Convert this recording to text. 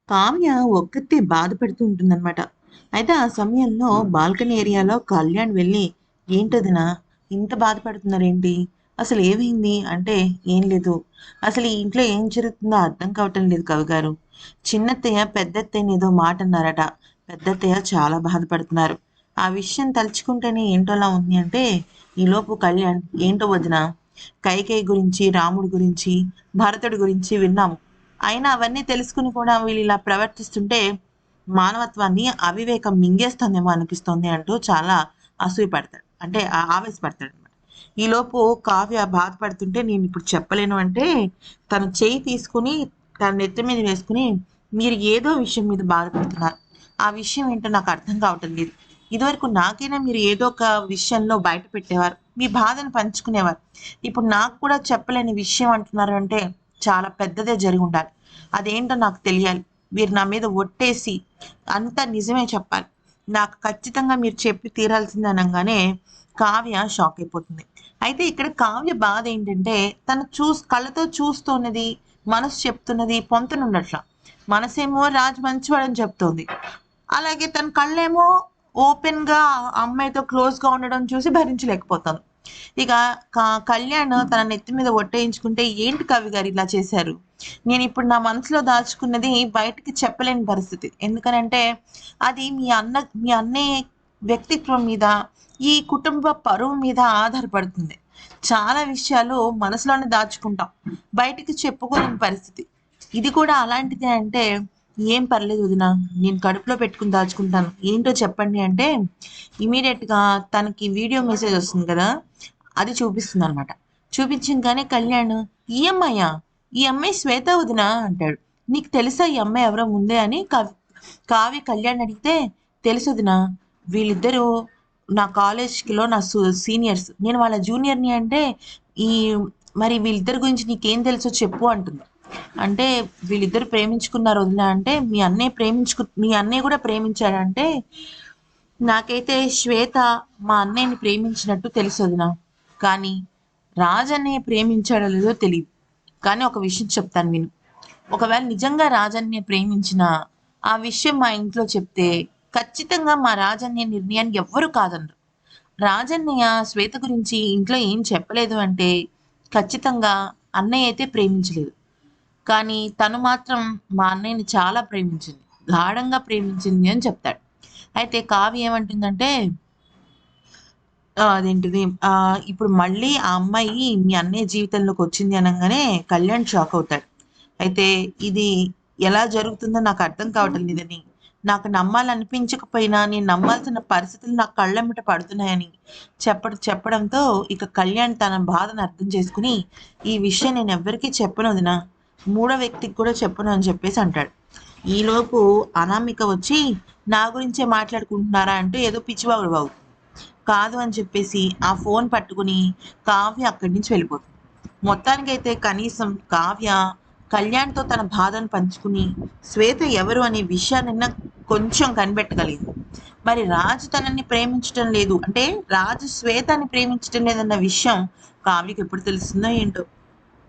కావ్య ఒక్కతే బాధపడుతూ ఉంటుందన్నమాట. అయితే ఆ సమయంలో బాల్కనీ ఏరియాలో కళ్యాణ్ వెళ్ళి, "ఏంటొదినా ఇంత బాధపడుతున్నారేంటి? అసలు ఏమైంది?" అంటే, "ఏం లేదు. అసలు ఈ ఇంట్లో ఏం జరుగుతుందో అర్థం కావటం లేదు కవిగారు. చిన్నత్తయ్య, పెద్దత్తయ్యని ఏదో మాట అన్నారట. పెద్దత్తయ్య చాలా బాధపడుతున్నారు. ఆ విషయం తలుచుకుంటేనే ఏంటోలా ఉంది" అంటే, ఈలోపు కళ్యాణ్, "ఏంటో వదినా, కైకేయి గురించి, రాముడి గురించి, భరతుడి గురించి విన్నాము. అయినా అవన్నీ తెలుసుకుని కూడా వీళ్ళు ఇలా ప్రవర్తిస్తుంటే మానవత్వాన్ని అవివేకం మింగేస్తుందేమో అనిపిస్తుంది" అంటూ చాలా అసూయపడతాడు. అంటే ఆవేశపడతాడనమాట. ఈలోపు కావ్య బాధపడుతుంటే, "నేను ఇప్పుడు చెప్పలేను" అంటే తన చెయ్యి తీసుకుని తన నెత్తి మీద వేసుకుని, "మీరు ఏదో విషయం మీద బాధపడుతున్నారు. ఆ విషయం ఏంటో నాకు అర్థం కావటం లేదు. ఇదివరకు నాకైనా మీరు ఏదో ఒక విషయంలో బయట పెట్టేవారు. మీ బాధను పంచుకునేవారు. ఇప్పుడు నాకు కూడా చెప్పలేని విషయం అంటున్నారు అంటే చాలా పెద్దదే జరిగి ఉండాలి. అదేంటో నాకు తెలియాలి. మీరు నా మీద ఒట్టేసి అంతా నిజమే చెప్పాలి. నాకు ఖచ్చితంగా మీరు చెప్పి తీరాల్సిందే" అనంగానే కావ్య షాక్ అయిపోతుంది. అయితే ఇక్కడ కావ్య బాధ ఏంటంటే, తను కళ్ళతో చూస్తున్నది, మనసు చెప్తున్నది పొంతనుండట్ల. మనసేమో రాజు మంచివాడని చెప్తోంది. అలాగే తన కళ్ళేమో ఓపెన్‌గా అమ్మాయితో క్లోజ్‌గా ఉండడం చూసి భరించలేకపోతాను. ఇక కళ్యాణ్ తన నెత్తి మీద ఒట్టేయించుకుంటే, "ఏంటి కవి గారు ఇలా చేశారు? నేనిప్పుడు నా మనసులో దాచుకున్నది బయటికి చెప్పలేని పరిస్థితి. ఎందుకనంటే, అది మీ అన్నయ్య వ్యక్తిత్వం మీద, ఈ కుటుంబ పరువు మీద ఆధారపడుతుంది. చాలా విషయాలు మనసులోనే దాచుకుంటాం. బయటికి చెప్పుకోలేని పరిస్థితి. ఇది కూడా అలాంటిదే" అంటే, "ఏం పర్లేదు వదినా. నేను కడుపులో పెట్టుకొని దాచుకుంటాను. ఏంటో చెప్పండి" అంటే ఇమ్మీడియేట్‌గా తనకి వీడియో మెసేజ్ వస్తుంది కదా! అది చూపిస్తుందనమాట. చూపించంగానే కళ్యాణ్, "ఈ అమ్మాయా? ఈ అమ్మాయి శ్వేత వదినా" అంటాడు. "నీకు తెలుసా ఈ అమ్మాయి ఎవరో ముందే" అని కావ్య కళ్యాణ్ అడిగితే, "తెలుసు వదినా. వీళ్ళిద్దరూ నా కాలేజ్‌లో నా సీనియర్స్. నేను వాళ్ళ జూనియర్‌ని" అంటే, "ఈ మరి వీళ్ళిద్దరి గురించి నీకేం తెలుసో చెప్పు" అంటుంది. అంటే, "వీళ్ళిద్దరు ప్రేమించుకున్నారు వదినా" అంటే, మీ అన్నయ్య కూడా ప్రేమించాడంటే, "నాకైతే శ్వేత మా అన్నయ్యని ప్రేమించినట్టు తెలుసు వదినా. కానీ రాజన్నయ్య ప్రేమించాడో లేదో తెలీదు. కానీ ఒక విషయం చెప్తాను విను. ఒకవేళ నిజంగా రాజన్నయ్య ప్రేమించినా ఆ విషయం మా ఇంట్లో చెప్తే ఖచ్చితంగా మా రాజన్నయ్య నిర్ణయాన్ని ఎవ్వరూ కాదనరు. రాజన్నయ్య శ్వేత గురించి ఇంట్లో ఏం చెప్పలేదు అంటే ఖచ్చితంగా అన్నయ్య అయితే ప్రేమించలేదు. కానీ తను మాత్రం మా అన్నయ్యని చాలా ప్రేమించింది. గాఢంగా ప్రేమించింది" అని చెప్తాడు. అయితే కావ్య ఏమంటుందంటే, అదేంటిది, ఇప్పుడు మళ్ళీ ఆ అమ్మాయి మీ అన్నయ్య జీవితంలోకి వచ్చింది అనంగానే కళ్యాణ్ షాక్ అవుతాడు. అయితే ఇది ఎలా జరుగుతుందో నాకు అర్థం కావటం లేదని, నాకు నమ్మాలనిపించకపోయినా నేను నమ్మాల్సిన పరిస్థితులు నా కళ్ళెమ్మట పడుతున్నాయని చెప్పడంతో ఇక కళ్యాణ్ తన బాధను అర్థం చేసుకుని, "ఈ విషయం నేను ఎవ్వరికీ చెప్పను వదినా. మూడో వ్యక్తికి కూడా చెప్పను" అని చెప్పేసి అంటాడు. ఈలోపు అనామిక వచ్చి, "నా గురించే మాట్లాడుకుంటున్నారా" అంటూ ఏదో పిచ్చివాగుడు వాగుతుంది. కాదు అని చెప్పేసి ఆ ఫోన్ పట్టుకుని కావ్య అక్కడి నుంచి వెళ్ళిపోతుంది. మొత్తానికైతే కనీసం కావ్య కళ్యాణ్‌తో తన బాధను పంచుకుని, శ్వేత ఎవరు అనే విషయాన్నైనా కొంచెం కనిపెట్టగలిగింది. మరి రాజు తనని ప్రేమించటం లేదు అంటే, రాజు శ్వేతని ప్రేమించటం లేదన్న విషయం కావ్యకి ఎప్పుడు తెలుస్తుందో ఏంటో!